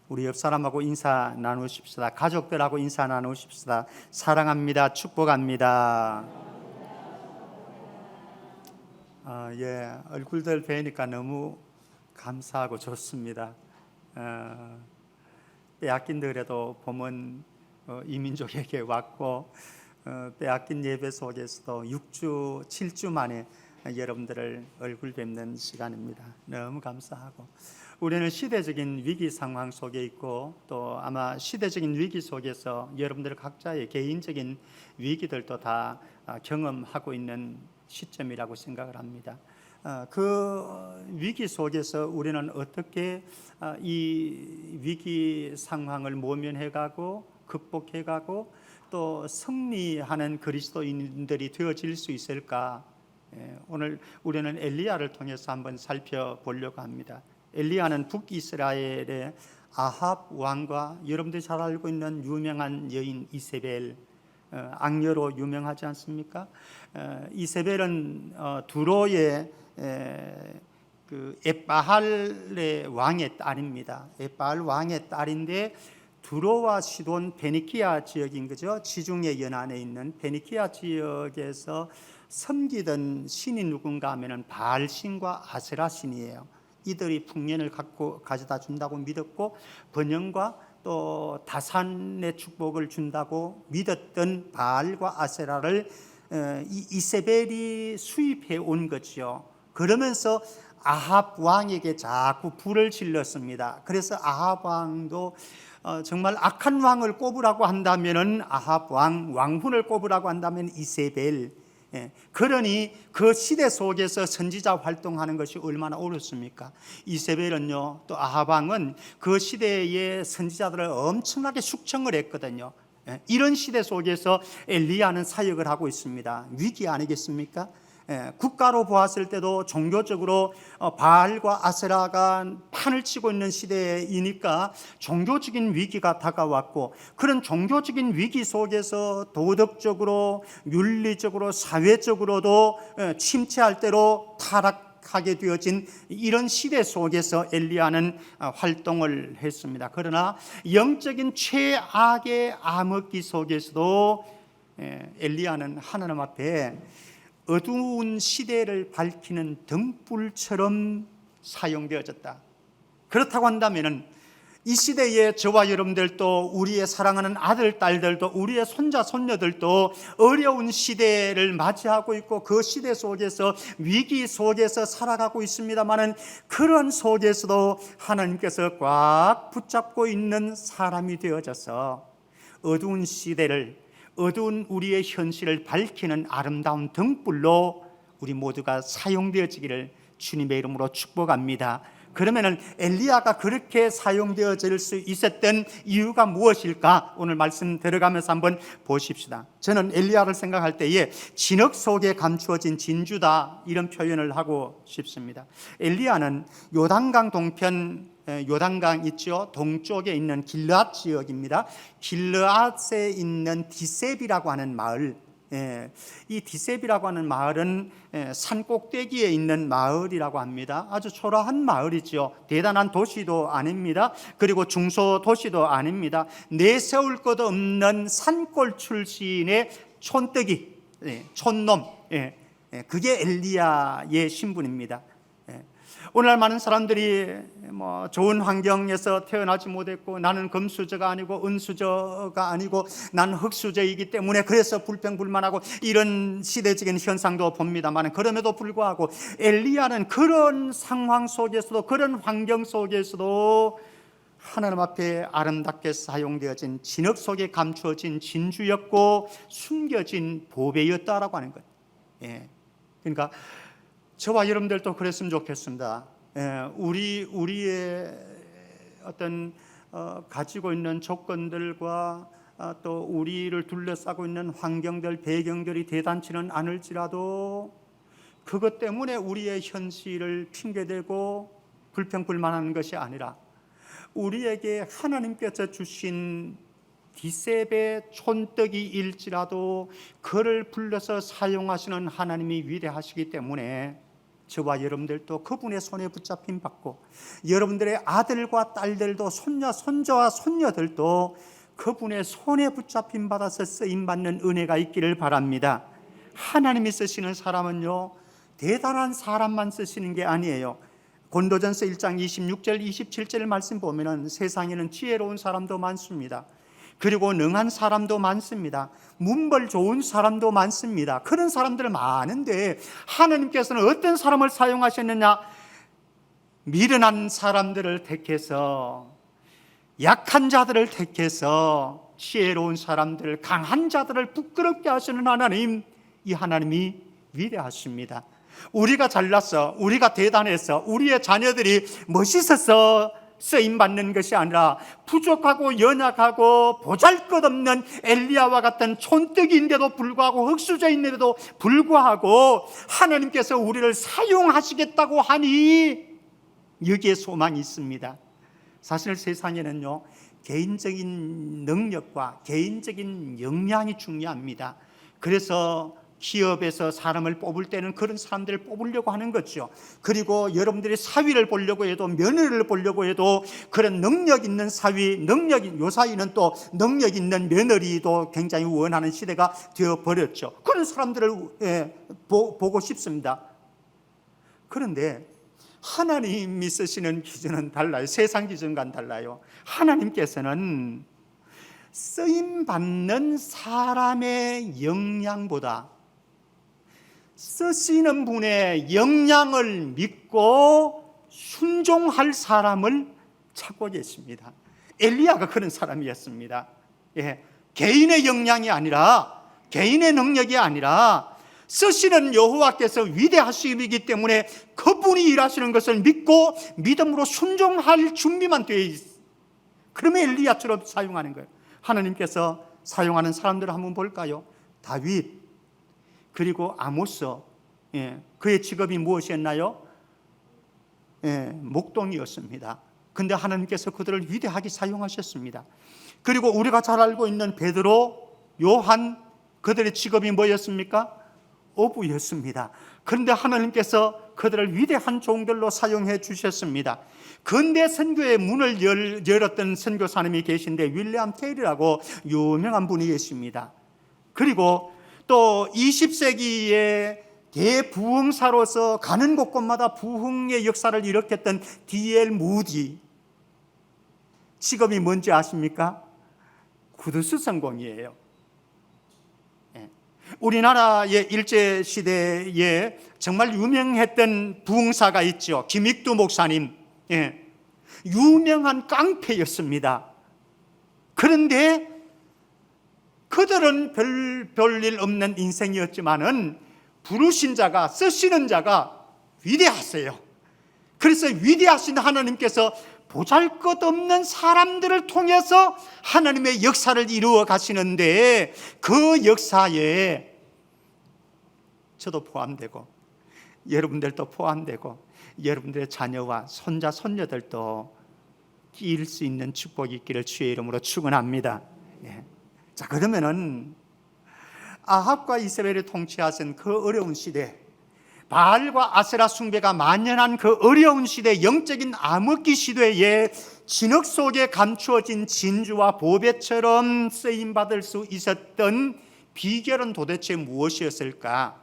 우리 옆 사람하고 인사 나누십시다. 가족들하고 인사 나누십시다. 사랑합니다. 축복합니다. 얼굴들 뵈니까 너무 감사하고 좋습니다. 빼앗긴들에도 보면 이민족에게 왔고, 빼앗긴 예배 속에서도 6주, 7주 만에 여러분들을 얼굴 뵙는 시간입니다. 너무 감사하고, 우리는 시대적인 위기 상황 속에 있고, 또 아마 시대적인 위기 속에서 여러분들 각자의 개인적인 위기들도 다 경험하고 있는 시점이라고 생각을 합니다. 그 위기 속에서 우리는 어떻게 이 위기 상황을 모면해가고 극복해가고 또 승리하는 그리스도인들이 되어질 수 있을까? 오늘 우리는 엘리야를 통해서 한번 살펴보려고 합니다. 엘리야는 북이스라엘의 아합 왕과 여러분들이 잘 알고 있는 유명한 여인 이세벨, 악녀로 유명하지 않습니까? 이세벨은 두로의 그 엣바할의 왕의 딸입니다. 엣바할 왕의 딸인데 두로와 시돈 베니키아 지역인 거죠. 지중해 연안에 있는 베니키아 지역에서 섬기던 신이 누군가 하면은 바알 신과 아세라 신이에요. 이들이 풍년을 가져다 준다고 믿었고, 번영과 또 다산의 축복을 준다고 믿었던 바알과 아세라를 이세벨이 수입해 온 거죠. 그러면서 아합 왕에게 자꾸 불을 질렀습니다. 그래서 아합 왕도 정말 악한 왕을 꼽으라고 한다면은 아합 왕훈을 꼽으라고 한다면 이세벨. 그러니 그 시대 속에서 선지자 활동하는 것이 얼마나 어렵습니까? 이세벨은요, 또 아합 왕은 그 시대의 선지자들을 엄청나게 숙청을 했거든요. 이런 시대 속에서 엘리야는 사역을 하고 있습니다. 위기 아니겠습니까? 국가로 보았을 때도 종교적으로 바알과 아세라가 판을 치고 있는 시대이니까 종교적인 위기가 다가왔고, 그런 종교적인 위기 속에서 도덕적으로, 윤리적으로, 사회적으로도 침체할 대로 타락하게 되어진 이런 시대 속에서 엘리야는 활동을 했습니다. 그러나 영적인 최악의 암흑기 속에서도 엘리야는 하나님 앞에 어두운 시대를 밝히는 등불처럼 사용되어졌다. 그렇다고 한다면 이 시대에 저와 여러분들도, 우리의 사랑하는 아들, 딸들도, 우리의 손자, 손녀들도 어려운 시대를 맞이하고 있고 그 시대 속에서, 위기 속에서 살아가고 있습니다마는, 그런 속에서도 하나님께서 꽉 붙잡고 있는 사람이 되어져서 어두운 시대를, 어두운 우리의 현실을 밝히는 아름다운 등불로 우리 모두가 사용되어지기를 주님의 이름으로 축복합니다. 그러면은 엘리야가 그렇게 사용되어질 수 있었던 이유가 무엇일까? 오늘 말씀 들어가면서 한번 보십시다. 저는 엘리야를 생각할 때에 진흙 속에 감추어진 진주다, 이런 표현을 하고 싶습니다. 엘리야는 요단강 동편, 요단강 있죠, 동쪽에 있는 길르앗 지역입니다. 길르앗에 있는 디셉이라고 하는 마을, 이 디셉이라고 하는 마을은 산 꼭대기에 있는 마을이라고 합니다. 아주 초라한 마을이죠. 대단한 도시도 아닙니다. 그리고 중소도시도 아닙니다. 내세울 것 없는 산골 출신의 촌뜨기, 촌놈, 그게 엘리야의 신분입니다. 오늘날 많은 사람들이 좋은 환경에서 태어나지 못했고, 나는 금수저가 아니고 은수저가 아니고 나는 흙수저이기 때문에 그래서 불평불만하고, 이런 시대적인 현상도 봅니다만, 그럼에도 불구하고 엘리야는 그런 상황 속에서도, 그런 환경 속에서도 하나님 앞에 아름답게 사용되어진 진흙 속에 감추어진 진주였고 숨겨진 보배였다라고 하는 거예요. 그러니까 저와 여러분들도 그랬으면 좋겠습니다. 우리의 어떤 가지고 있는 조건들과 또 우리를 둘러싸고 있는 환경들, 배경들이 대단치는 않을지라도 그것 때문에 우리의 현실을 핑계대고 불평불만하는 것이 아니라, 우리에게 하나님께서 주신 디셉의 촌뜨기일지라도 그를 불러서 사용하시는 하나님이 위대하시기 때문에 저와 여러분들도 그분의 손에 붙잡힘 받고, 여러분들의 아들과 딸들도, 손자, 손자와 손녀들도 그분의 손에 붙잡힘 받아서 쓰임 받는 은혜가 있기를 바랍니다. 하나님이 쓰시는 사람은요, 대단한 사람만 쓰시는 게 아니에요. 고린도전서 1장 26절 27절 말씀 보면은 세상에는 지혜로운 사람도 많습니다. 그리고 능한 사람도 많습니다. 문벌 좋은 사람도 많습니다. 그런 사람들 많은데 하나님께서는 어떤 사람을 사용하셨느냐? 미련한 사람들을 택해서, 약한 자들을 택해서, 지혜로운 사람들, 강한 자들을 부끄럽게 하시는 하나님, 이 하나님이 위대하십니다. 우리가 잘났어, 우리가 대단해서, 우리의 자녀들이 멋있어서 쓰임받는 것이 아니라 부족하고 연약하고 보잘것없는 엘리야와 같은 촌뜨기인데도 불구하고, 흙수저인데도 불구하고 하나님께서 우리를 사용하시겠다고 하니 여기에 소망이 있습니다. 사실 세상에는요, 개인적인 능력과 개인적인 역량이 중요합니다. 그래서 기업에서 사람을 뽑을 때는 그런 사람들을 뽑으려고 하는 거죠. 그리고 여러분들이 사위를 보려고 해도, 며느리를 보려고 해도 그런 능력 있는 사위, 요 사이는 또 능력 있는 며느리도 굉장히 원하는 시대가 되어버렸죠. 그런 사람들을 보고 싶습니다. 그런데 하나님이 쓰시는 기준은 달라요. 세상 기준과는 달라요. 하나님께서는 쓰임받는 사람의 역량보다 쓰시는 분의 역량을 믿고 순종할 사람을 찾고 계십니다. 엘리야가 그런 사람이었습니다. 개인의 역량이 아니라, 개인의 능력이 아니라 쓰시는 여호와께서 위대하시기 때문에 그분이 일하시는 것을 믿고 믿음으로 순종할 준비만 되어 있어요. 그러면 엘리야처럼 사용하는 거예요. 하나님께서 사용하는 사람들을 한번 볼까요? 다윗, 그리고 아모스, 그의 직업이 무엇이었나요? 목동이었습니다. 근데 하나님께서 그들을 위대하게 사용하셨습니다. 그리고 우리가 잘 알고 있는 베드로, 요한, 그들의 직업이 뭐였습니까? 어부였습니다. 그런데 하나님께서 그들을 위대한 종들로 사용해 주셨습니다. 근대 선교의 문을 열었던 선교사님이 계신데 윌리엄 테일이라고 유명한 분이 계십니다. 그리고 또 20세기의 대부흥사로서 가는 곳곳마다 부흥의 역사를 일으켰던 D.L. 무디, 직업이 뭔지 아십니까? 구두스 성공이에요. 우리나라의 일제시대에 정말 유명했던 부흥사가 있죠. 김익두 목사님, 유명한 깡패였습니다. 그런데 그들은 별일 없는 인생이었지만은 부르신 자가, 쓰시는 자가 위대하세요. 그래서 위대하신 하나님께서 보잘것없는 사람들을 통해서 하나님의 역사를 이루어 가시는데, 그 역사에 저도 포함되고 여러분들도 포함되고 여러분들의 자녀와 손자, 손녀들도 끼일 수 있는 축복이 있기를 주의 이름으로 축원합니다. 자, 그러면은 아합과 이세벨이 통치하신 그 어려운 시대, 바알과 아세라 숭배가 만연한 그 어려운 시대, 영적인 암흑기 시대에 진흙 속에 감추어진 진주와 보배처럼 쓰임받을 수 있었던 비결은 도대체 무엇이었을까?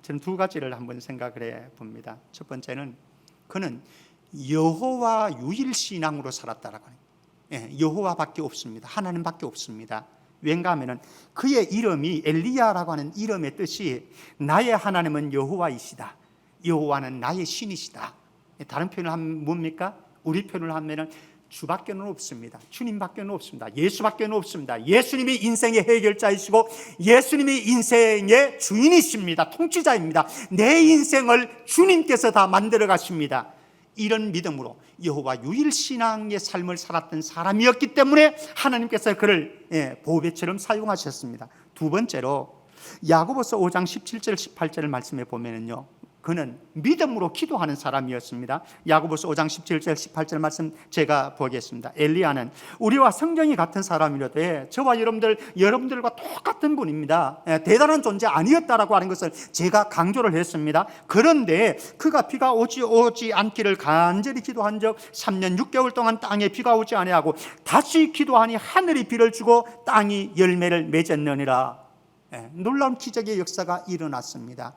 저는 두 가지를 한번 생각을 해봅니다. 첫 번째는 그는 여호와 유일신앙으로 살았다라고 합니다. 여호와밖에 없습니다. 하나님밖에 없습니다. 왠가 하면은 그의 이름이, 엘리야라고 하는 이름의 뜻이 나의 하나님은 여호와이시다, 여호와는 나의 신이시다. 다른 표현을 하면 뭡니까? 우리 표현을 하면은 주밖에는 없습니다. 주님밖에는 없습니다. 예수밖에는 없습니다. 예수님이 인생의 해결자이시고 예수님이 인생의 주인이십니다. 통치자입니다. 내 인생을 주님께서 다 만들어 가십니다. 이런 믿음으로 여호와 유일신앙의 삶을 살았던 사람이었기 때문에 하나님께서 그를 보배처럼 사용하셨습니다. 두 번째로 야고보서 5장 17절 18절을 말씀해 보면요, 그는 믿음으로 기도하는 사람이었습니다. 야고보서 5장 17절 18절 말씀 제가 보겠습니다. 엘리야는 우리와 성정이 같은 사람이라도 저와 여러분들과 똑같은 분입니다. 대단한 존재 아니었다라고 하는 것을 제가 강조를 했습니다. 그런데 그가 비가 오지 않기를 간절히 기도한 적 3년 6개월 동안 땅에 비가 오지 아니하고 다시 기도하니 하늘이 비를 주고 땅이 열매를 맺었느니라. 놀라운 기적의 역사가 일어났습니다.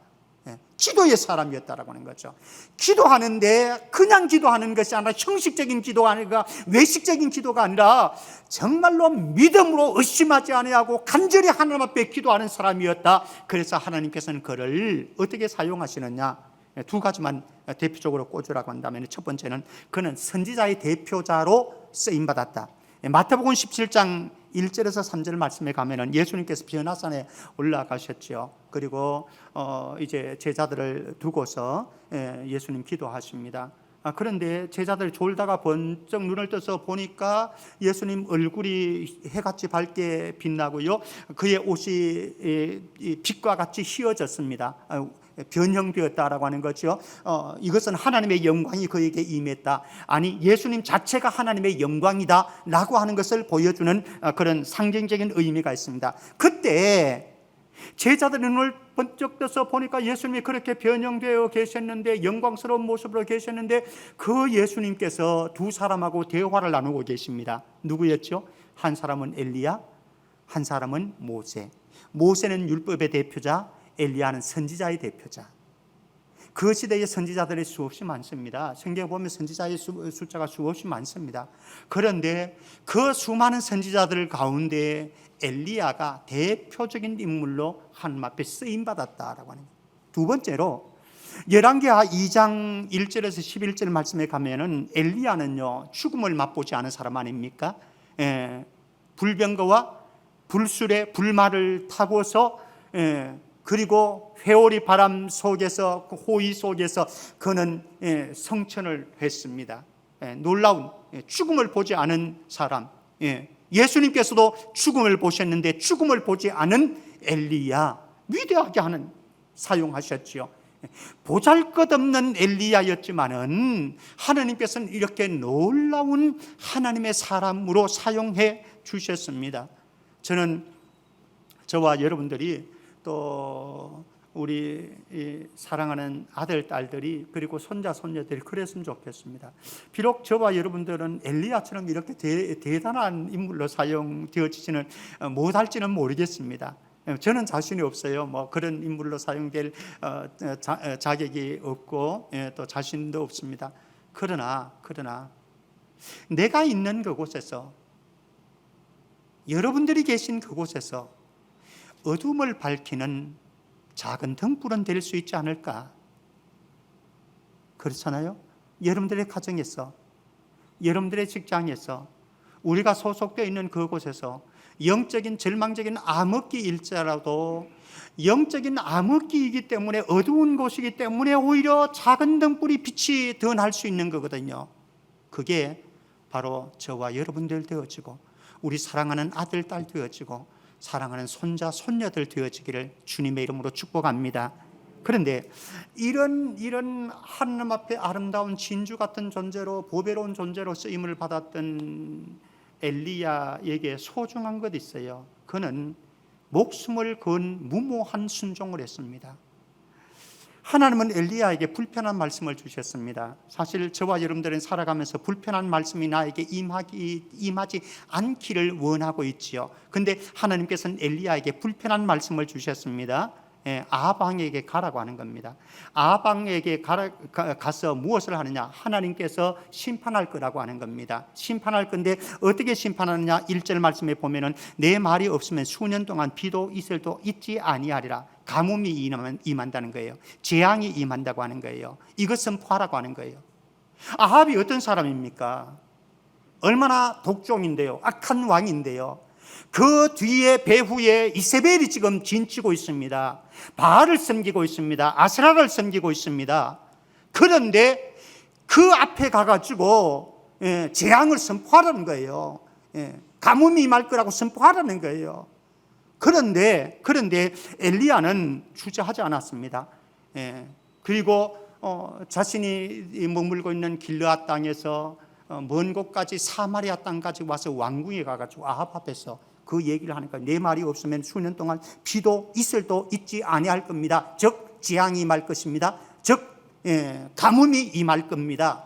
기도의 사람이었다라고 하는 거죠. 기도하는데 그냥 기도하는 것이 아니라 형식적인 기도가 아니라 외식적인 기도가 아니라 정말로 믿음으로 의심하지 아니하고 간절히 하나님 앞에 기도하는 사람이었다. 그래서 하나님께서는 그를 어떻게 사용하시느냐, 두 가지만 대표적으로 꽂으라고 한다면, 첫 번째는 그는 선지자의 대표자로 쓰임받았다. 마태복음 17장 1절에서 3절 말씀에 가면은 예수님께서 변화산에 올라가셨죠. 그리고 이제 제자들을 두고서 예수님 기도하십니다. 그런데 제자들이 졸다가 번쩍 눈을 떠서 보니까 예수님 얼굴이 해같이 밝게 빛나고요, 그의 옷이 빛과 같이 휘어졌습니다. 변형되었다라고 하는 거죠. 이것은 하나님의 영광이 그에게 임했다. 아니, 예수님 자체가 하나님의 영광이다 라고 하는 것을 보여주는 그런 상징적인 의미가 있습니다. 그때 제자들이 눈을 번쩍 떠서 보니까 예수님이 그렇게 변형되어 계셨는데, 영광스러운 모습으로 계셨는데, 그 예수님께서 두 사람하고 대화를 나누고 계십니다. 누구였죠? 한 사람은 엘리야, 한 사람은 모세. 모세는 율법의 대표자, 엘리야는 선지자의 대표자. 그 시대의 선지자들이 수없이 많습니다. 성경에 보면 선지자의 숫자가 수없이 많습니다. 그런데 그 수많은 선지자들 가운데 엘리야가 대표적인 인물로 하나님 앞에 쓰임받았다라고 하는 거예요. 두 번째로 열왕기하 2장 1절에서 11절 말씀에 가면은 엘리야는요, 죽음을 맛보지 않은 사람 아닙니까? 불병거와 불술의 불말을 타고서 그리고 회오리 바람 속에서, 그 호의 속에서 그는 성천을 했습니다. 놀라운 죽음을 보지 않은 사람. 예수님께서도 죽음을 보셨는데 죽음을 보지 않은 엘리야, 위대하게 하는 사용하셨지요. 보잘것없는 엘리야였지만은 하나님께서는 이렇게 놀라운 하나님의 사람으로 사용해 주셨습니다. 저는 저와 여러분들이 또 우리 사랑하는 아들, 딸들이, 그리고 손자, 손녀들이 그랬으면 좋겠습니다. 비록 저와 여러분들은 엘리야처럼 이렇게 대단한 인물로 사용되어지지는 못할지는 모르겠습니다. 저는 자신이 없어요. 뭐 그런 인물로 사용될 자격이 없고 또 자신도 없습니다. 그러나 내가 있는 그곳에서, 여러분들이 계신 그곳에서 어둠을 밝히는 작은 등불은 될 수 있지 않을까? 그렇잖아요? 여러분들의 가정에서, 여러분들의 직장에서, 우리가 소속되어 있는 그곳에서 영적인 절망적인 암흑기일지라도, 영적인 암흑기이기 때문에, 어두운 곳이기 때문에 오히려 작은 등불이 빛이 더 날 수 있는 거거든요. 그게 바로 저와 여러분들 되어지고, 우리 사랑하는 아들, 딸 되어지고, 사랑하는 손자, 손녀들 되어지기를 주님의 이름으로 축복합니다. 그런데 이런 하나님 앞에 아름다운 진주 같은 존재로, 보배로운 존재로 쓰임을 받았던 엘리야에게 소중한 것이 있어요. 그는 목숨을 건 무모한 순종을 했습니다. 하나님은 엘리야에게 불편한 말씀을 주셨습니다. 사실 저와 여러분들은 살아가면서 불편한 말씀이 나에게 임하지 않기를 원하고 있지요. 그런데 하나님께서는 엘리야에게 불편한 말씀을 주셨습니다. 아합 왕에게 가라고 하는 겁니다. 아합 왕에게 가서 무엇을 하느냐? 하나님께서 심판할 거라고 하는 겁니다. 심판할 건데 어떻게 심판하느냐? 1절 말씀에 보면은 내 말이 없으면 수년 동안 비도 이슬도 있지 아니하리라. 가뭄이 임한다는 거예요. 재앙이 임한다고 하는 거예요. 이것 선포하라고 하는 거예요. 아합이 어떤 사람입니까? 얼마나 독종인데요, 악한 왕인데요. 그 뒤에 배후에 이세벨이 지금 진치고 있습니다. 바알을 섬기고 있습니다. 아스라를 섬기고 있습니다. 그런데 그 앞에 가가지고 재앙을 선포하라는 거예요. 가뭄이 임할 거라고 선포하라는 거예요. 그런데 엘리야는 주저하지 않았습니다. 그리고 자신이 머물고 있는 길르앗 땅에서 먼 곳까지 사마리아 땅까지 와서 왕궁에 가가지고 아합 앞에서 그 얘기를 하니까 내 말이 없으면 수년 동안 비도 이슬도 있지 아니할 겁니다. 즉 재앙이 임할 것입니다. 즉 가뭄이 임할 겁니다.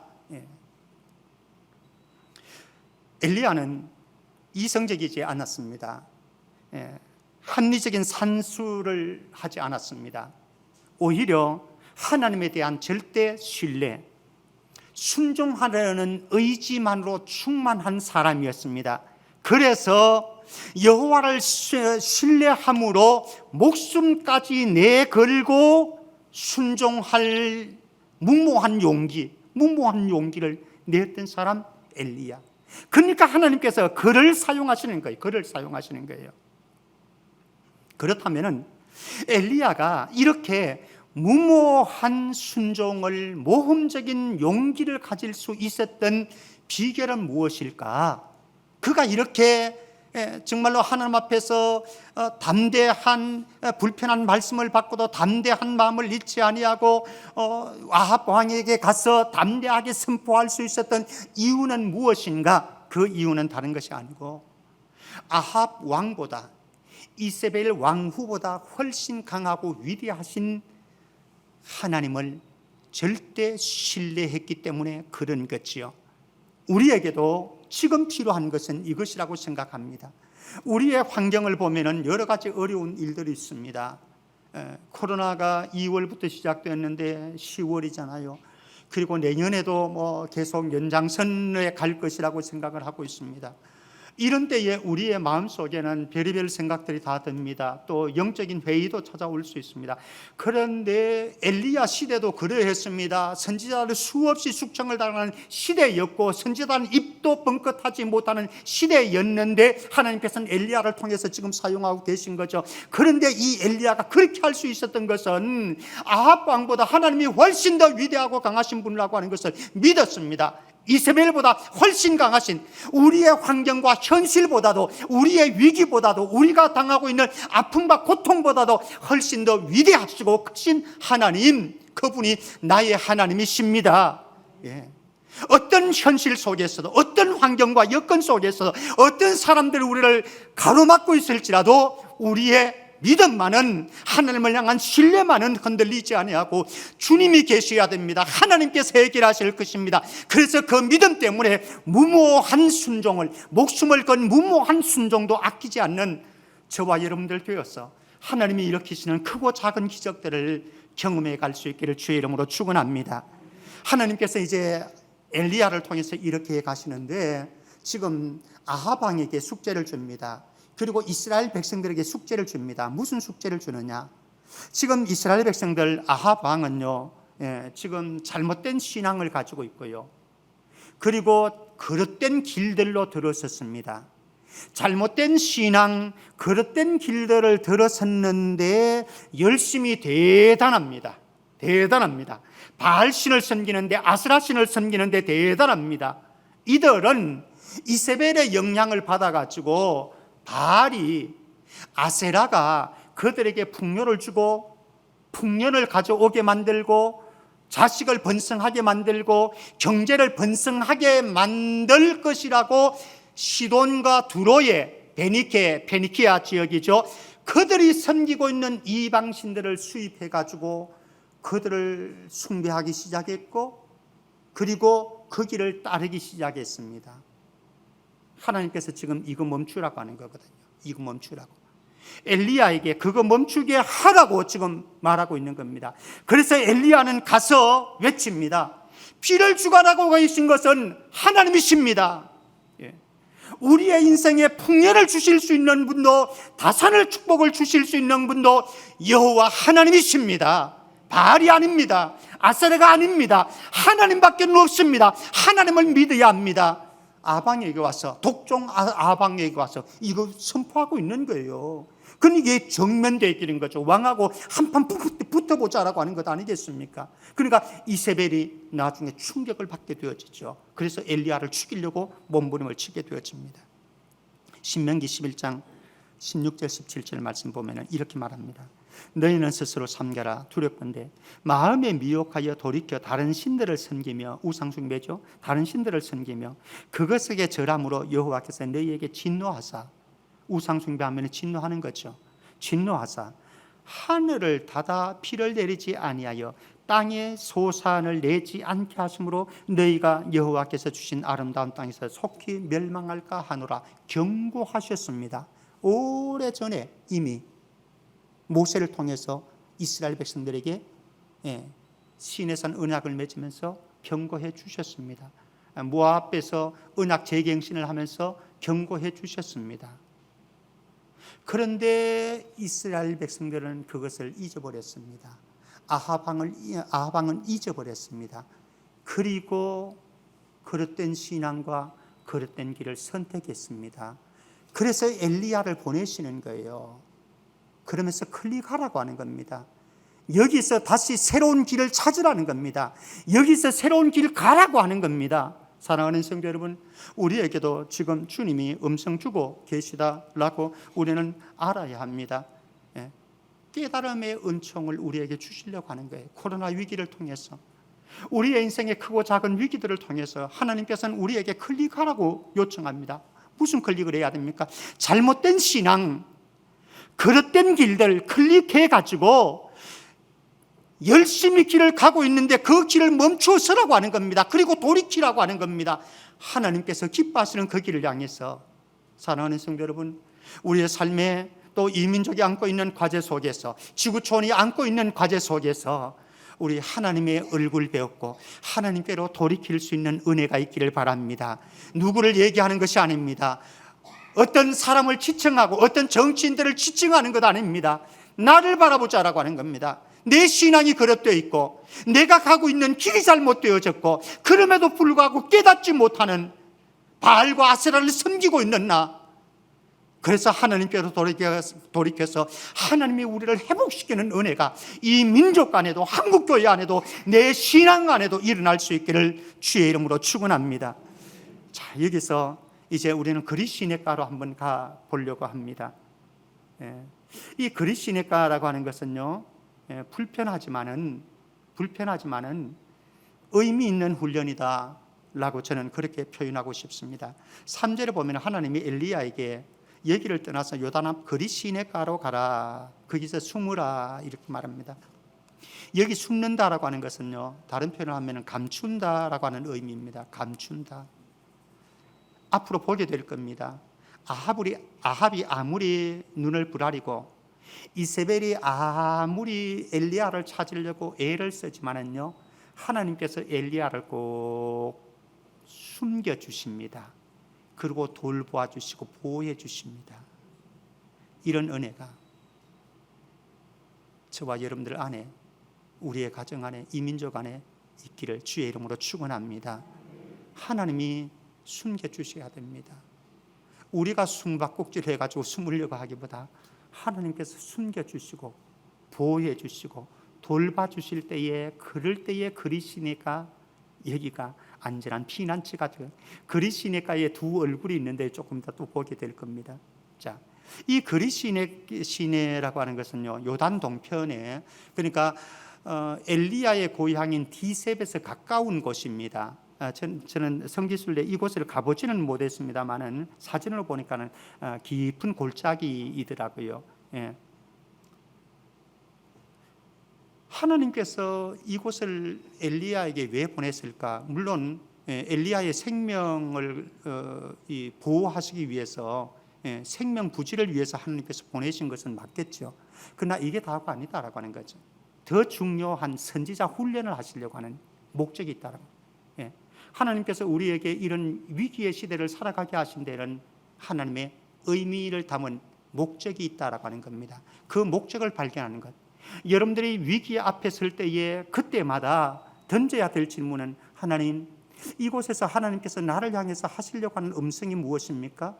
엘리야는 이성적이지 않았습니다. 합리적인 산수를 하지 않았습니다. 오히려 하나님에 대한 절대 신뢰, 순종하려는 의지만으로 충만한 사람이었습니다. 그래서 여호와를 신뢰함으로 목숨까지 내걸고 순종할 무모한 용기를 냈던 사람 엘리야. 그러니까 하나님께서 그를 사용하시는 거예요. 그렇다면은 엘리야가 이렇게 무모한 순종을, 모험적인 용기를 가질 수 있었던 비결은 무엇일까? 그가 이렇게 정말로 하나님 앞에서 담대한, 불편한 말씀을 받고도 담대한 마음을 잃지 아니하고 아합 왕에게 가서 담대하게 선포할 수 있었던 이유는 무엇인가? 그 이유는 다른 것이 아니고 아합 왕보다, 이세벨 왕후보다 훨씬 강하고 위대하신 하나님을 절대 신뢰했기 때문에 그런 거지요. 우리에게도 지금 필요한 것은 이것이라고 생각합니다. 우리의 환경을 보면은 여러 가지 어려운 일들이 있습니다. 코로나가 2월부터 시작됐는데 10월이잖아요. 그리고 내년에도 계속 연장선에 갈 것이라고 생각을 하고 있습니다. 이런 때에 우리의 마음속에는 별의별 생각들이 다 듭니다. 또 영적인 회의도 찾아올 수 있습니다. 그런데 엘리야 시대도 그러했습니다. 선지자를 수없이 숙청을 당하는 시대였고 선지자는 입도 뻥끗하지 못하는 시대였는데 하나님께서는 엘리야를 통해서 지금 사용하고 계신 거죠. 그런데 이 엘리야가 그렇게 할 수 있었던 것은 아합 왕보다 하나님이 훨씬 더 위대하고 강하신 분이라고 하는 것을 믿었습니다. 이세벨보다 훨씬 강하신, 우리의 환경과 현실보다도, 우리의 위기보다도, 우리가 당하고 있는 아픔과 고통보다도 훨씬 더 위대하시고 크신 하나님, 그분이 나의 하나님이십니다. 어떤 현실 속에서도, 어떤 환경과 여건 속에서도, 어떤 사람들이 우리를 가로막고 있을지라도 우리의 믿음만은, 하나님을 향한 신뢰만은 흔들리지 아니하고 주님이 계셔야 됩니다. 하나님께서 해결하실 것입니다. 그래서 그 믿음 때문에 무모한 순종을, 목숨을 건 무모한 순종도 아끼지 않는 저와 여러분들 되어서 하나님이 일으키시는 크고 작은 기적들을 경험해 갈 수 있기를 주의 이름으로 축원합니다. 하나님께서 이제 엘리야를 통해서 이렇게 가시는데 지금 아합 왕에게 숙제를 줍니다. 그리고 이스라엘 백성들에게 숙제를 줍니다. 무슨 숙제를 주느냐? 지금 이스라엘 백성들, 아합 왕은요, 지금 잘못된 신앙을 가지고 있고요. 그리고 그릇된 길들로 들어섰습니다. 잘못된 신앙, 그릇된 길들을 들어섰는데 열심히 대단합니다. 바알신을 섬기는데, 아스라신을 섬기는데 대단합니다. 이들은 이세벨의 영향을 받아가지고 바알이, 아세라가 그들에게 풍요를 주고 풍년을 가져오게 만들고 자식을 번성하게 만들고 경제를 번성하게 만들 것이라고 시돈과 두로의 페니키아 지역이죠. 그들이 섬기고 있는 이방신들을 수입해 가지고 그들을 숭배하기 시작했고 그리고 그 길을 따르기 시작했습니다. 하나님께서 지금 이거 멈추라고 하는 거거든요. 이거 멈추라고. 엘리야에게 그거 멈추게 하라고 지금 말하고 있는 겁니다. 그래서 엘리야는 가서 외칩니다. 피를 주관하고 계신 것은 하나님이십니다. 우리의 인생에 풍요를 주실 수 있는 분도, 다산을 축복을 주실 수 있는 분도 여호와 하나님이십니다. 바알이 아닙니다. 아세라가 아닙니다. 하나님밖에 없습니다. 하나님을 믿어야 합니다. 아방에게 와서, 독종 아방에게 와서 이거 선포하고 있는 거예요. 그러니 이게 정면대에 끼는 거죠. 왕하고 한판 붙어보자라고 하는 것 아니겠습니까? 그러니까 이세벨이 나중에 충격을 받게 되어지죠. 그래서 엘리야를 죽이려고 몸부림을 치게 되어집니다. 신명기 11장 16절 17절 말씀 보면 이렇게 말합니다. 너희는 스스로 삼가라. 두렵건대 마음에 미혹하여 돌이켜 다른 신들을 섬기며, 우상숭배죠. 다른 신들을 섬기며 그것에게 절함으로 여호와께서 너희에게 진노하사, 우상숭배하면 진노하는 거죠. 진노하사 하늘을 닫아 비를 내리지 아니하여 땅에 소산을 내지 않게 하심으로 너희가 여호와께서 주신 아름다운 땅에서 속히 멸망할까 하노라 경고하셨습니다. 오래전에 이미 모세를 통해서 이스라엘 백성들에게 시내산 언약을 맺으면서 경고해 주셨습니다. 모압에서 언약 재갱신을 하면서 경고해 주셨습니다. 그런데 이스라엘 백성들은 그것을 잊어버렸습니다. 아합 왕은 잊어버렸습니다. 그리고 그릇된 신앙과 그릇된 길을 선택했습니다. 그래서 엘리야를 보내시는 거예요. 그러면서 클릭하라고 하는 겁니다. 여기서 다시 새로운 길을 찾으라는 겁니다. 여기서 새로운 길 가라고 하는 겁니다. 사랑하는 성도 여러분, 우리에게도 지금 주님이 음성 주고 계시다라고 우리는 알아야 합니다. 깨달음의 은총을 우리에게 주시려고 하는 거예요. 코로나 위기를 통해서, 우리의 인생의 크고 작은 위기들을 통해서 하나님께서는 우리에게 클릭하라고 요청합니다. 무슨 클릭을 해야 됩니까? 잘못된 신앙, 그릇된 길들 클릭해가지고 열심히 길을 가고 있는데 그 길을 멈추어 서라고 하는 겁니다. 그리고 돌이키라고 하는 겁니다. 하나님께서 기뻐하시는 그 길을 향해서. 사랑하는 성도 여러분, 우리의 삶에 또 이 민족이 안고 있는 과제 속에서, 지구촌이 안고 있는 과제 속에서 우리 하나님의 얼굴 배웠고 하나님께로 돌이킬 수 있는 은혜가 있기를 바랍니다. 누구를 얘기하는 것이 아닙니다. 어떤 사람을 지칭하고 어떤 정치인들을 지칭하는 것 아닙니다. 나를 바라보자라고 하는 겁니다. 내 신앙이 그릇되어 있고 내가 가고 있는 길이 잘못되어졌고 그럼에도 불구하고 깨닫지 못하는 바알과 아세라를 섬기고 있는 나, 그래서 하나님께로 돌이켜서 하나님이 우리를 회복시키는 은혜가 이 민족 안에도, 한국교회 안에도, 내 신앙 안에도 일어날 수 있기를 주의 이름으로 축원합니다. 자, 여기서 이제 우리는 그리시네가로 한번 가 보려고 합니다. 이 그리시네가라고 하는 것은요, 불편하지만은 의미 있는 훈련이다 라고 저는 그렇게 표현하고 싶습니다. 3절에 보면 하나님이 엘리야에게 여기를 떠나서 요단 앞 그리시네가로 가라, 거기서 숨으라 이렇게 말합니다. 여기 숨는다라고 하는 것은요, 다른 표현을 하면 감춘다라고 하는 의미입니다. 감춘다. 앞으로 보게 될 겁니다. 아합이 아무리 눈을 부라리고 이세벨이 아무리 엘리야를 찾으려고 애를 쓰지만은요, 하나님께서 엘리야를 꼭 숨겨주십니다. 그리고 돌보아 주시고 보호해 주십니다. 이런 은혜가 저와 여러분들 안에, 우리의 가정 안에, 이 민족 안에 있기를 주의 이름으로 축원합니다. 하나님이 숨겨주셔야 됩니다. 우리가 숨바꼭질 해가지고 숨으려고 하기보다 하나님께서 숨겨주시고 보호해 주시고 돌봐주실 때에, 그럴 때에 그리시니까 여기가 안전한 피난처가 되어, 그리시네가에 두 얼굴이 있는데 조금 더 또 보게 될 겁니다. 자, 이 그리시네라고 하는 것은요, 요단 동편에, 그러니까 엘리야의 고향인 디셉에서 가까운 곳입니다. 저는 성지순례 이곳을 가보지는 못했습니다만은 사진으로 보니까는 깊은 골짜기이더라고요. 하나님께서 이곳을 엘리야에게 왜 보냈을까? 물론 엘리야의 생명을 보호하시기 위해서, 생명 부지를 위해서 하나님께서 보내신 것은 맞겠죠. 그러나 이게 다가 아니다라고 하는 거죠. 더 중요한 선지자 훈련을 하시려고 하는 목적이 있다라고. 하나님께서 우리에게 이런 위기의 시대를 살아가게 하신 데는 하나님의 의미를 담은 목적이 있다라고 하는 겁니다. 그 목적을 발견하는 것. 여러분들이 위기 앞에 설 때에 그때마다 던져야 될 질문은, 하나님, 이곳에서 하나님께서 나를 향해서 하시려고 하는 음성이 무엇입니까?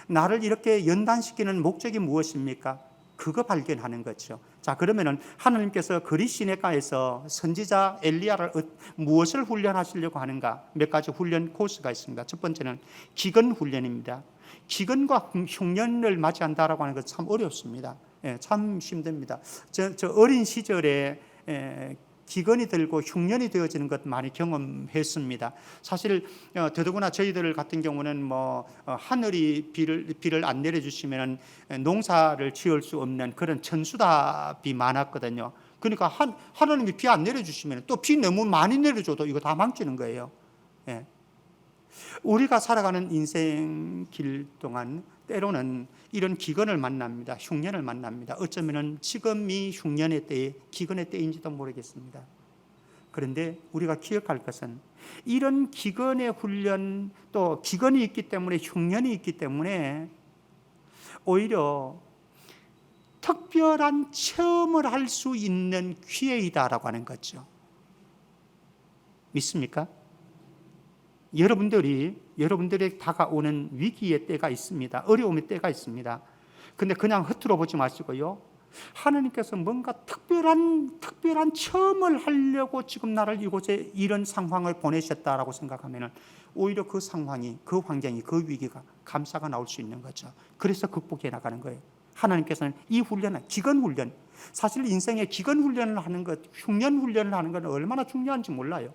나를 이렇게 연단시키는 목적이 무엇입니까? 그거 발견하는 거죠. 자, 그러면은 하나님께서 그리시네가에서 선지자 엘리야를 무엇을 훈련하시려고 하는가? 몇 가지 훈련 코스가 있습니다. 첫 번째는 기근 훈련입니다. 기근과 흉년을 맞이한다라고 하는 것 참 어렵습니다. 참 힘듭니다. 저 어린 시절에 기근이 들고 흉년이 되어지는 것 많이 경험했습니다. 사실 더더구나 저희들 같은 경우는 하늘이 비를 안 내려주시면 농사를 지을 수 없는 그런 천수답이 많았거든요. 그러니까 하나님이 비 안 내려주시면 또 비 너무 많이 내려줘도 이거 다 망치는 거예요. 우리가 살아가는 인생 길 동안 때로는 이런 기근을 만납니다. 흉년을 만납니다. 어쩌면 지금이 흉년의 때에 기근의 때인지도 모르겠습니다. 그런데 우리가 기억할 것은 이런 기근의 훈련, 또 기근이 있기 때문에 흉년이 있기 때문에 오히려 특별한 체험을 할 수 있는 기회이다라고 하는 거죠. 믿습니까? 여러분들에게 다가오는 위기의 때가 있습니다. 어려움의 때가 있습니다. 근데 그냥 흐트러 보지 마시고요. 하나님께서 뭔가 특별한 체험을 하려고 지금 나를 이곳에 이런 상황을 보내셨다라고 생각하면 오히려 그 상황이, 그 환경이, 그 위기가 감사가 나올 수 있는 거죠. 그래서 극복해 나가는 거예요. 하나님께서는 이 훈련은 기근 훈련, 사실 인생에 기근 훈련을 하는 것, 흉년 훈련을 하는 건 얼마나 중요한지 몰라요.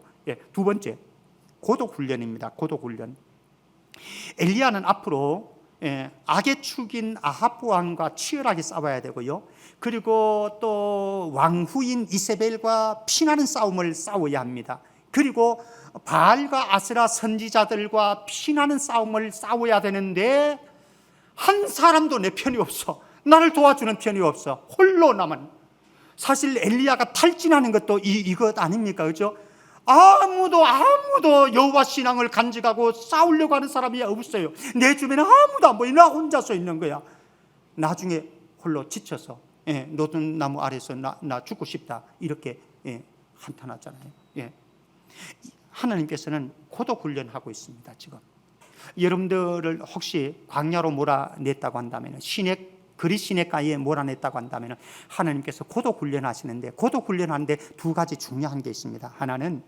두 번째, 고독 훈련입니다. 고독 훈련. 엘리야는 앞으로 악의 축인 아합 왕과 치열하게 싸워야 되고요. 그리고 또 왕후인 이세벨과 피나는 싸움을 싸워야 합니다. 그리고 바알과 아세라 선지자들과 피나는 싸움을 싸워야 되는데 한 사람도 내 편이 없어. 나를 도와주는 편이 없어. 홀로 남은. 사실 엘리야가 탈진하는 것도 이것 아닙니까? 그렇죠? 아무도 여호와 신앙을 간직하고 싸우려고 하는 사람이 없어요. 내 주변에 아무도 안 보여. 나 혼자서 있는 거야. 나중에 홀로 지쳐서 노든나무 아래서 나 죽고 싶다 이렇게 한탄하잖아요. 하나님께서는 고독 훈련하고 있습니다. 지금 여러분들을 혹시 광야로 몰아냈다고 한다면, 그리 시내가에 몰아냈다고 한다면 하나님께서 고독 훈련하시는데, 고독 훈련하는데 두 가지 중요한 게 있습니다. 하나는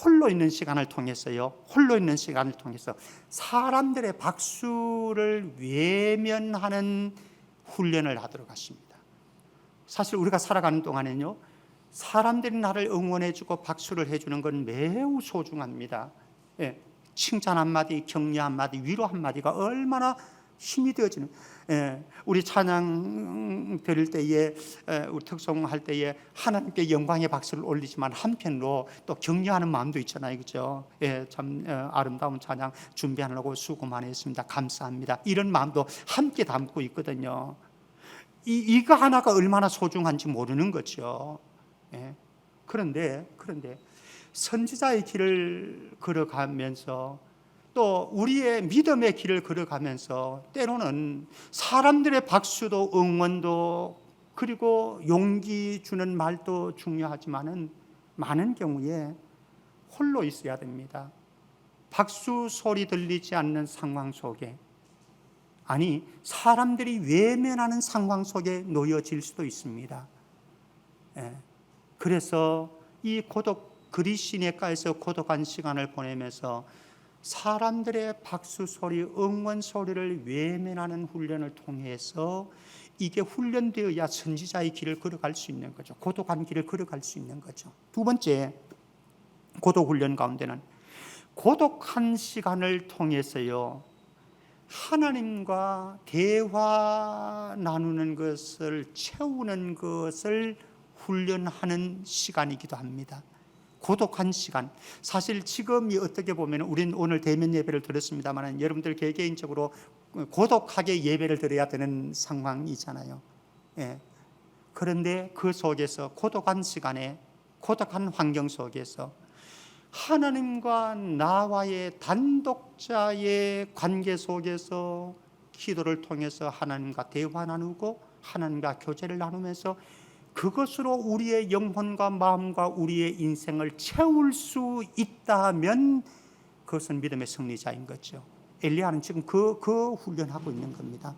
홀로 있는 시간을 통해서요, 홀로 있는 시간을 통해서 사람들의 박수를 외면하는 훈련을 하도록 하십니다. 사실 우리가 살아가는 동안에는요, 사람들이 나를 응원해주고 박수를 해주는 건 매우 소중합니다. 칭찬 한마디, 격려 한마디, 위로 한마디가 얼마나 힘이 되어지는. 우리 찬양 드릴 때에, 우리 특송할 때에 하나님께 영광의 박수를 올리지만 한편으로 또 격려하는 마음도 있잖아요, 그렇죠? 참 아름다운 찬양 준비하려고 수고 많이 했습니다. 감사합니다. 이런 마음도 함께 담고 있거든요. 이거 하나가 얼마나 소중한지 모르는 거죠. 그런데 선지자의 길을 걸어가면서 또 우리의 믿음의 길을 걸어가면서 때로는 사람들의 박수도 응원도 그리고 용기 주는 말도 중요하지만은 많은 경우에 홀로 있어야 됩니다. 박수 소리 들리지 않는 상황 속에, 아니 사람들이 외면하는 상황 속에 놓여질 수도 있습니다. 그래서 이 그리 시내가에서 고독한 시간을 보내면서 사람들의 박수 소리, 응원 소리를 외면하는 훈련을 통해서 이게 훈련되어야 선지자의 길을 걸어갈 수 있는 거죠. 고독한 길을 걸어갈 수 있는 거죠. 두 번째, 고독 훈련 가운데는 고독한 시간을 통해서요, 하나님과 대화 나누는 것을, 채우는 것을 훈련하는 시간이기도 합니다. 고독한 시간. 사실 지금이 어떻게 보면 우리는 오늘 대면 예배를 드렸습니다만 여러분들 개개인적으로 고독하게 예배를 드려야 되는 상황이잖아요. 그런데 그 속에서 고독한 시간에, 고독한 환경 속에서 하나님과 나와의 단독자의 관계 속에서 기도를 통해서 하나님과 대화 나누고 하나님과 교제를 나누면서 그것으로 우리의 영혼과 마음과 우리의 인생을 채울 수 있다면 그것은 믿음의 승리자인 거죠. 엘리야는 지금 그 훈련하고 있는 겁니다.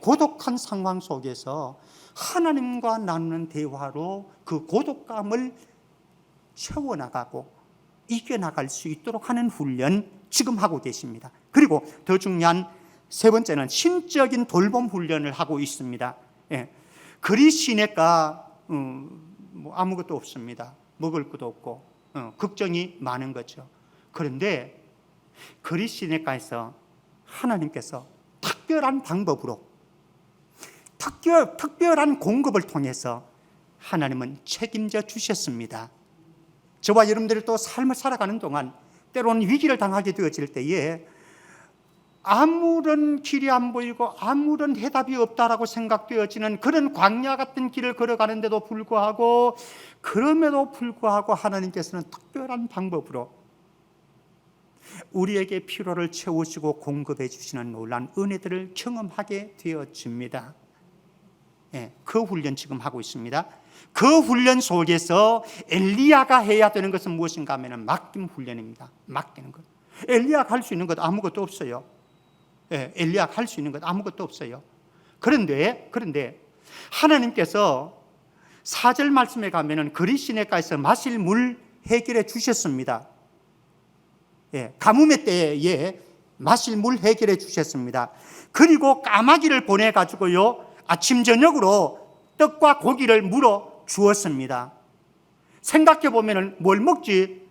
고독한 상황 속에서 하나님과 나누는 대화로 그 고독감을 채워나가고 이겨나갈 수 있도록 하는 훈련 지금 하고 계십니다. 그리고 더 중요한 세 번째는 신적인 돌봄 훈련을 하고 있습니다. 그리 시내가 뭐 아무것도 없습니다. 먹을 것도 없고 걱정이 많은 거죠. 그런데 그리 시내가에서 하나님께서 특별한 방법으로 특별한 공급을 통해서 하나님은 책임져 주셨습니다. 저와 여러분들이 또 삶을 살아가는 동안 때로는 위기를 당하게 되어질 때에 아무런 길이 안 보이고 아무런 해답이 없다라고 생각되어지는 그런 광야 같은 길을 걸어가는데도 불구하고, 그럼에도 불구하고 하나님께서는 특별한 방법으로 우리에게 필요를 채우시고 공급해 주시는 놀라운 은혜들을 경험하게 되어집니다. 그 훈련 지금 하고 있습니다. 그 훈련 속에서 엘리야가 해야 되는 것은 무엇인가 하면 맡김 훈련입니다. 맡기는 것. 엘리야가 할 수 있는 것 아무것도 없어요. 엘리야가 할 수 있는 것 아무것도 없어요. 그런데 하나님께서 4절 말씀에 가면은 그리 시내가에서 마실 물 해결해 주셨습니다. 가뭄의 때에 마실 물 해결해 주셨습니다. 그리고 까마귀를 보내 가지고요, 아침 저녁으로 떡과 고기를 물어 주었습니다. 생각해 보면은 뭘 먹지?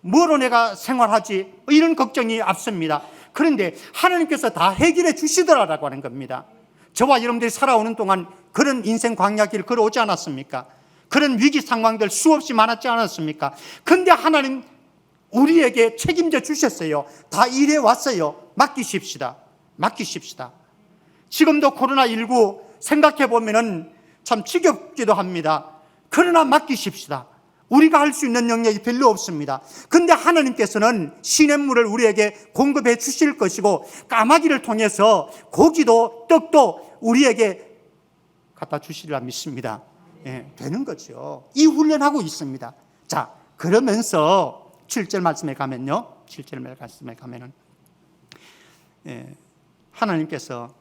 뭐로 내가 생활하지? 이런 걱정이 앞섭니다. 그런데 하나님께서 다 해결해 주시더라라고 하는 겁니다. 저와 여러분들이 살아오는 동안 그런 인생 광야길을 걸어오지 않았습니까? 그런 위기 상황들 수없이 많았지 않았습니까? 근데 하나님 우리에게 책임져 주셨어요. 다 일해 왔어요. 맡기십시다. 지금도 코로나19 생각해 보면은 참 지겹기도 합니다. 그러나 맡기십시다. 우리가 할 수 있는 능력이 별로 없습니다. 근데 하나님께서는 시냇물을 우리에게 공급해 주실 것이고, 까마귀를 통해서 고기도 떡도 우리에게 갖다 주시리라 믿습니다. 되는 거죠. 이 훈련하고 있습니다. 자, 그러면서 7절 말씀에 가면요, 7절 말씀에 가면은 하나님께서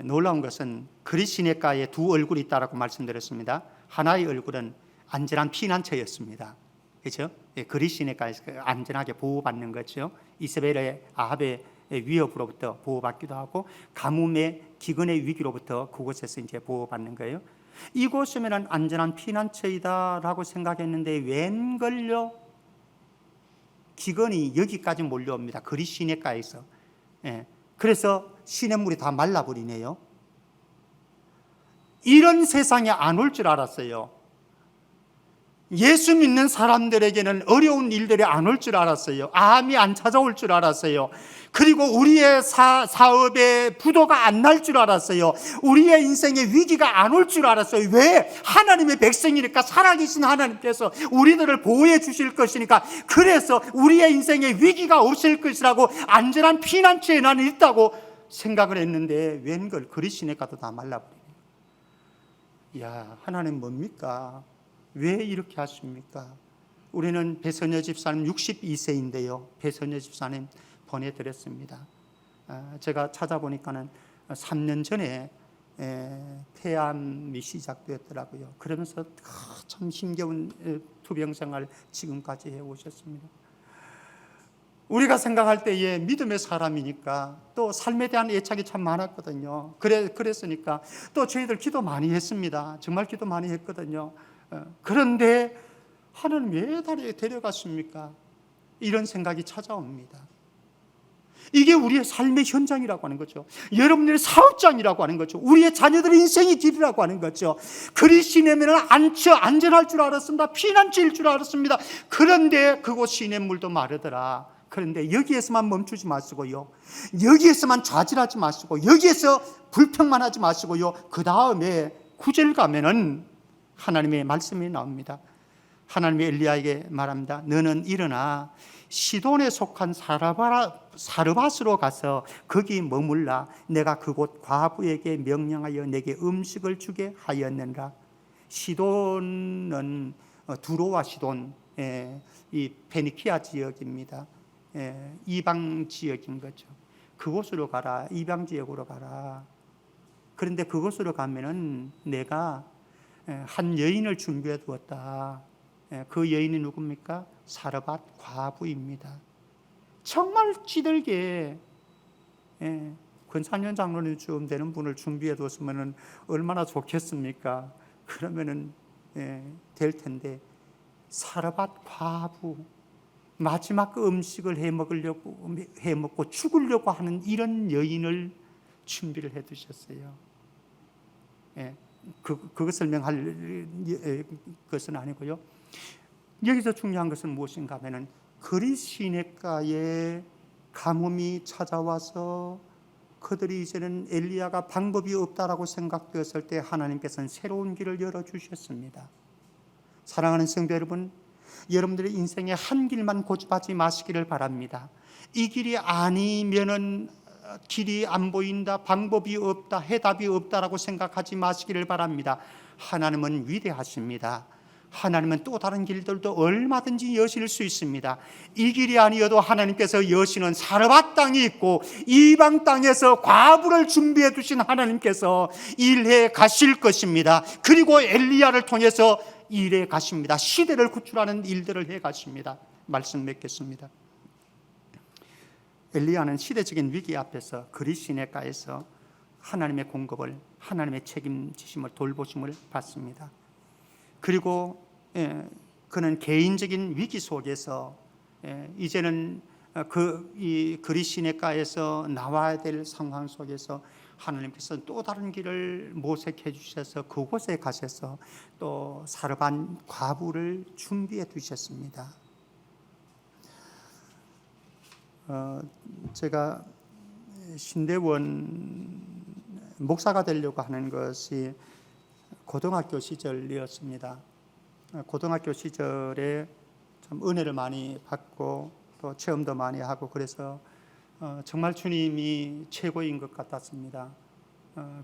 놀라운 것은 그리 시내가에 두 얼굴이 있다라고 말씀드렸습니다. 하나의 얼굴은 안전한 피난처였습니다. 그렇죠? 그리 시내가에서 안전하게 보호받는 거죠. 이세벨의 아합의 위협으로부터 보호받기도 하고, 가뭄의 기근의 위기로부터 그곳에서 이제 보호받는 거예요. 이곳이면 안전한 피난처이다라고 생각했는데 웬걸요? 기근이 여기까지 몰려옵니다. 그리 시내가에서. 그래서 시냇물이 다 말라버리네요. 이런 세상에 안 올 줄 알았어요. 예수 믿는 사람들에게는 어려운 일들이 안 올 줄 알았어요. 암이 안 찾아올 줄 알았어요. 그리고 우리의 사업에 부도가 안 날 줄 알았어요. 우리의 인생에 위기가 안 올 줄 알았어요. 왜? 하나님의 백성이니까, 살아계신 하나님께서 우리들을 보호해 주실 것이니까. 그래서 우리의 인생에 위기가 없을 것이라고 안전한 피난처에 나는 있다고 생각을 했는데 웬걸 그리 시내가도 다 말라버리네요. 이야, 하나님 뭡니까? 왜 이렇게 하십니까? 우리는 배선여 집사님 62세인데요. 배선여 집사님 보내드렸습니다. 제가 찾아보니까는 3년 전에 폐암이 시작되었더라고요. 그러면서 참 힘겨운 투병 생활 지금까지 해오셨습니다. 우리가 생각할 때에 믿음의 사람이니까 또 삶에 대한 애착이 참 많았거든요. 그랬으니까 또 저희들 기도 많이 했습니다. 정말 기도 많이 했거든요. 그런데 하나님 왜 데려갔습니까? 이런 생각이 찾아옵니다. 이게 우리의 삶의 현장이라고 하는 거죠. 여러분들의 사업장이라고 하는 거죠. 우리의 자녀들의 인생의 길이라고 하는 거죠. 그리 시내면은 안전할 줄 알았습니다. 피난처일 줄 알았습니다. 그런데 그곳 시냇물도 마르더라. 그런데 여기에서만 멈추지 마시고요, 여기에서만 좌절하지 마시고, 여기에서 불평만 하지 마시고요, 그 다음에 9절 가면은 하나님의 말씀이 나옵니다. 하나님이 엘리야에게 말합니다. 너는 일어나 시돈에 속한 사르밧으로 가서 거기 머물라. 내가 그곳 과부에게 명령하여 내게 음식을 주게 하였느니라. 시돈은 두로와 시돈, 이 페니키아 지역입니다. 이방 지역인 거죠. 그곳으로 가라. 이방 지역으로 가라. 그런데 그곳으로 가면은 내가 한 여인을 준비해 두었다. 그 여인이 누굽니까? 사르밧 과부입니다. 정말 찌들게 권찬현 장로님쯤 되는 분을 준비해 뒀으면 얼마나 좋겠습니까? 그러면은 될 텐데, 사르밧 과부, 마지막 그 음식을 해 먹고 죽으려고 하는 이런 여인을 준비를 해 두셨어요. 그거 설명할 것은 아니고요. 여기서 중요한 것은 무엇인가 하면은, 그리스 시내가에 가뭄이 찾아와서 그들이 이제는 엘리야가 방법이 없다라고 생각되었을 때 하나님께서는 새로운 길을 열어주셨습니다. 사랑하는 성도 여러분, 여러분들의 인생에 한 길만 고집하지 마시기를 바랍니다. 이 길이 아니면은 길이 안 보인다, 방법이 없다, 해답이 없다라고 생각하지 마시기를 바랍니다. 하나님은 위대하십니다. 하나님은 또 다른 길들도 얼마든지 여실 수 있습니다. 이 길이 아니어도 하나님께서 여시는 사르밧 땅이 있고, 이방 땅에서 과부를 준비해 두신 하나님께서 일해 가실 것입니다. 그리고 엘리야를 통해서 일해 가십니다. 시대를 구출하는 일들을 해 가십니다. 말씀 맺겠습니다. 엘리야는 시대적인 위기 앞에서 그리스 시내가에서 하나님의 공급을, 하나님의 책임지심을, 돌보심을 받습니다. 그리고 그는 개인적인 위기 속에서 이제는 이 그리스 시내가에서 나와야 될 상황 속에서 하나님께서 또 다른 길을 모색해 주셔서 그곳에 가셔서 또 사르밧 과부를 준비해 두셨습니다. 제가 신대원 목사가 되려고 하는 것이 고등학교 시절이었습니다. 고등학교 시절에 참 은혜를 많이 받고 또 체험도 많이 하고, 그래서 정말 주님이 최고인 것 같았습니다.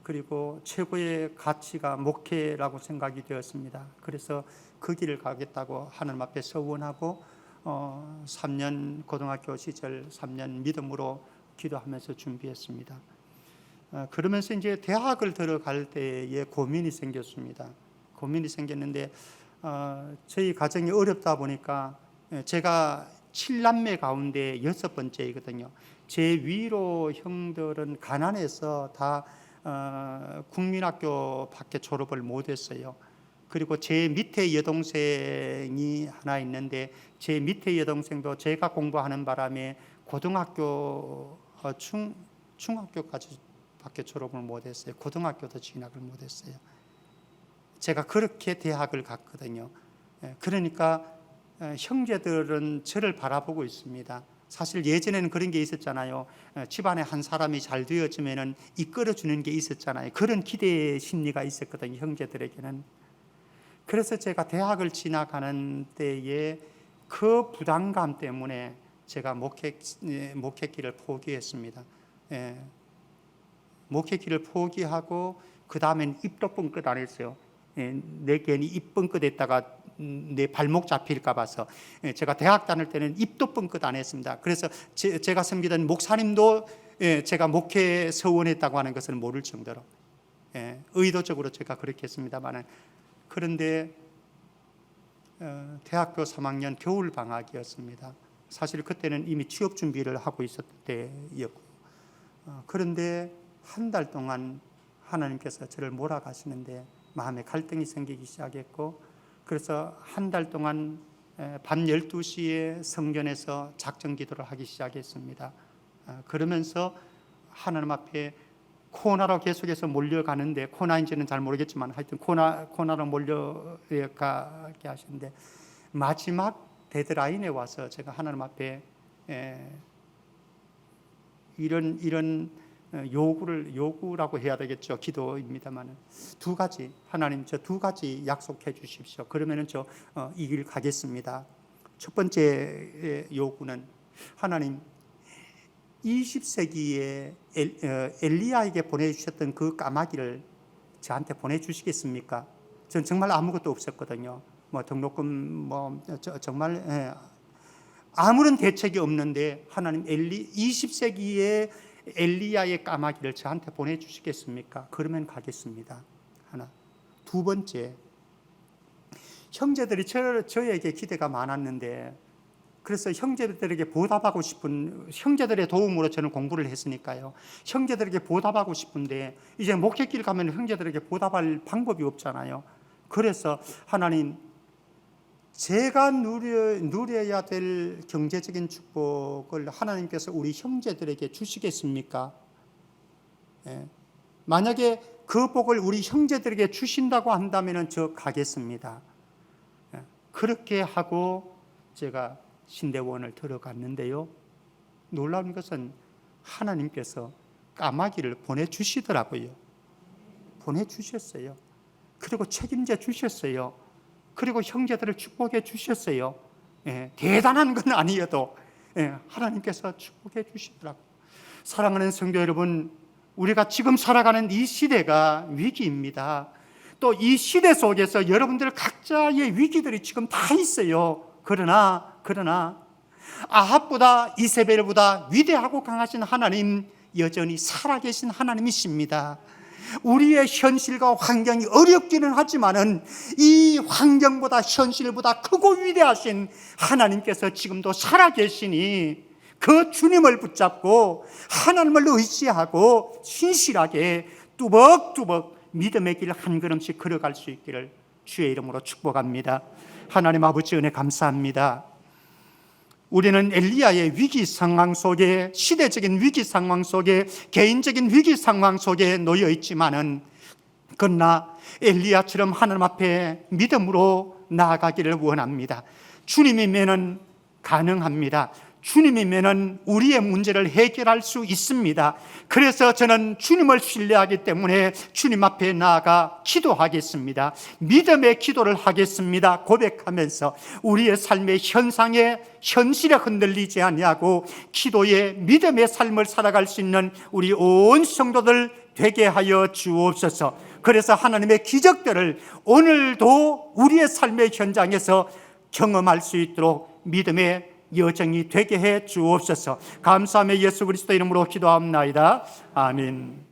그리고 최고의 가치가 목회라고 생각이 되었습니다. 그래서 그 길을 가겠다고 하나님 앞에 서원하고 3년 고등학교 시절 3년 믿음으로 기도하면서 준비했습니다. 그러면서 이제 대학을 들어갈 때에 고민이 생겼습니다. 고민이 생겼는데 저희 가정이 어렵다 보니까, 제가 7남매 가운데 6번째이거든요. 제 위로 형들은 가난해서 다 국민학교밖에 졸업을 못했어요. 그리고 제 밑에 여동생이 하나 있는데, 제 밑에 여동생도 제가 공부하는 바람에 고등학교 중학교까지 밖에 졸업을 못했어요. 고등학교도 진학을 못했어요. 제가 그렇게 대학을 갔거든요. 그러니까 형제들은 저를 바라보고 있습니다. 사실 예전에는 그런 게 있었잖아요. 집안에 한 사람이 잘 되어지면은 이끌어주는 게 있었잖아요. 그런 기대 심리가 있었거든요, 형제들에게는. 그래서 제가 대학을 진학하는 때에 그 부담감 때문에 제가 목회길을 포기했습니다. 목회길을 포기하고 그 다음엔 입도 뻥끗 안 했어요. 내 괜히 입 뻥끗 했다가 내 발목 잡힐까 봐서 제가 대학 다닐 때는 입도 뻥끗 안 했습니다. 그래서 제가 섬기던 목사님도 제가 목회 서원했다고 하는 것을 모를 정도로 의도적으로 제가 그렇게 했습니다만, 그런데 대학교 3학년 겨울 방학이었습니다. 사실 그때는 이미 취업 준비를 하고 있었을 때였고, 그런데 한 달 동안 하나님께서 저를 몰아가시는데 마음에 갈등이 생기기 시작했고, 그래서 한 달 동안 밤 12시에 성전에서 작정 기도를 하기 시작했습니다. 그러면서 하나님 앞에 코나로 계속해서 몰려가는데, 코나인지는 잘 모르겠지만 하여튼 코나로 몰려가게 하시는데, 마지막 데드라인에 와서 제가 하나님 앞에 이런 요구라고 해야 되겠죠. 기도입니다만, 두 가지, 하나님 저 두 가지 약속해 주십시오. 그러면은 저 이 길 가겠습니다. 첫 번째 요구는, 하나님 20세기에 엘리야에게 보내주셨던 그 까마귀를 저한테 보내주시겠습니까? 전 정말 아무것도 없었거든요. 뭐 등록금 정말 아무런 대책이 없는데, 하나님 20세기에 엘리야의 까마귀를 저한테 보내주시겠습니까? 그러면 가겠습니다. 하나. 두 번째, 형제들이 저에게 기대가 많았는데 그래서 형제들에게 보답하고 싶은, 형제들의 도움으로 저는 공부를 했으니까요. 형제들에게 보답하고 싶은데 이제 목회길 가면 형제들에게 보답할 방법이 없잖아요. 그래서 하나님, 제가 누려야 될 경제적인 축복을 하나님께서 우리 형제들에게 주시겠습니까? 예. 만약에 그 복을 우리 형제들에게 주신다고 한다면 저 가겠습니다. 예. 그렇게 하고 제가 신대원을 들어갔는데요. 놀라운 것은 하나님께서 까마귀를 보내주시더라고요. 보내주셨어요. 그리고 책임져 주셨어요. 그리고 형제들을 축복해 주셨어요. 예, 대단한 건 아니어도 하나님께서 축복해 주시더라고요. 사랑하는 성도 여러분, 우리가 지금 살아가는 이 시대가 위기입니다. 또 이 시대 속에서 여러분들 각자의 위기들이 지금 다 있어요. 그러나 아합보다 이세벨보다 위대하고 강하신 하나님, 여전히 살아계신 하나님이십니다. 우리의 현실과 환경이 어렵기는 하지만은 이 환경보다 현실보다 크고 위대하신 하나님께서 지금도 살아계시니 그 주님을 붙잡고 하나님을 의지하고 신실하게 뚜벅뚜벅 믿음의 길 한 걸음씩 걸어갈 수 있기를 주의 이름으로 축복합니다. 하나님 아버지 은혜 감사합니다. 우리는 엘리야의 위기 상황 속에, 시대적인 위기 상황 속에, 개인적인 위기 상황 속에 놓여 있지만은, 그러나 엘리야처럼 하나님 앞에 믿음으로 나아가기를 원합니다. 주님이면은 가능합니다. 주님이면은 우리의 문제를 해결할 수 있습니다. 그래서 저는 주님을 신뢰하기 때문에 주님 앞에 나아가 기도하겠습니다. 믿음의 기도를 하겠습니다. 고백하면서 우리의 삶의 현실에 흔들리지 아니하고 기도의 믿음의 삶을 살아갈 수 있는 우리 온 성도들 되게 하여 주옵소서. 그래서 하나님의 기적들을 오늘도 우리의 삶의 현장에서 경험할 수 있도록 믿음의 여정이 되게 해 주옵소서. 감사하며 예수 그리스도 이름으로 기도합나이다. 아멘.